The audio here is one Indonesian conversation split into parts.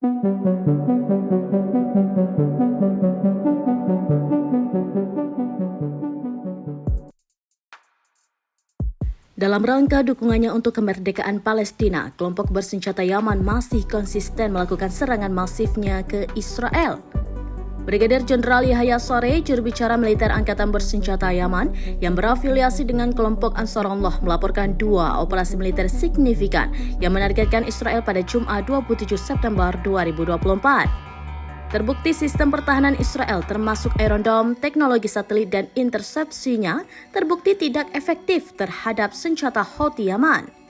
Dalam rangka dukungannya untuk kemerdekaan Palestina, kelompok bersenjata Yaman masih konsisten melakukan serangan masifnya ke Israel. Brigadir Jenderal Yahya Saree, juru bicara militer Angkatan Bersenjata Yaman yang berafiliasi dengan kelompok Ansarullah, melaporkan 2 operasi militer signifikan yang menargetkan Israel pada Jumat 27 September 2024. Terbukti sistem pertahanan Israel termasuk Iron Dome, teknologi satelit dan intersepsinya terbukti tidak efektif terhadap senjata Houthi Yaman.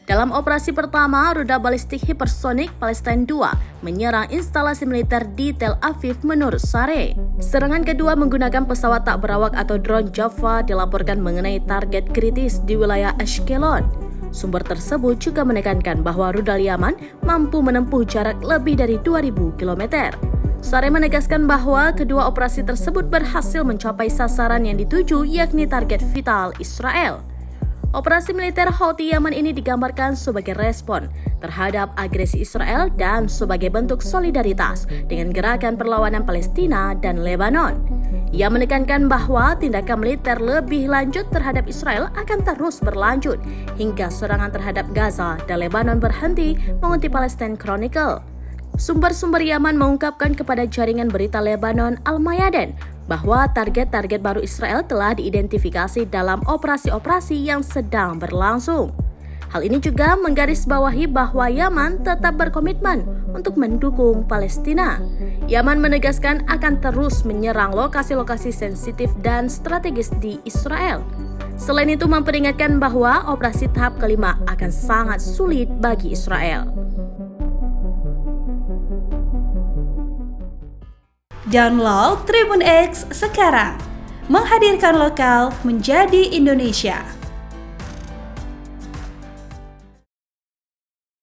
Dalam operasi pertama, rudal balistik hipersonik Palestine 2 menyerang instalasi militer di Tel Aviv menurut Saree. Serangan kedua menggunakan pesawat tak berawak atau drone Jaffa dilaporkan mengenai target kritis di wilayah Ashkelon. Sumber tersebut juga menekankan bahwa rudal Yaman mampu menempuh jarak lebih dari 2.000 km. Saree menegaskan bahwa kedua operasi tersebut berhasil mencapai sasaran yang dituju, yakni target vital Israel. Operasi militer Houthi Yaman ini digambarkan sebagai respon terhadap agresi Israel dan sebagai bentuk solidaritas dengan gerakan perlawanan Palestina dan Lebanon. Ia menekankan bahwa tindakan militer lebih lanjut terhadap Israel akan terus berlanjut hingga serangan terhadap Gaza dan Lebanon berhenti, mengutip Palestine Chronicle. Sumber-sumber Yaman mengungkapkan kepada jaringan berita Lebanon Al-Mayadin bahwa target-target baru Israel telah diidentifikasi dalam operasi-operasi yang sedang berlangsung. Hal ini juga menggarisbawahi bahwa Yaman tetap berkomitmen untuk mendukung Palestina. Yaman menegaskan akan terus menyerang lokasi-lokasi sensitif dan strategis di Israel. Selain itu memperingatkan bahwa operasi tahap kelima akan sangat sulit bagi Israel. Download Tribun X sekarang, menghadirkan lokal menjadi Indonesia.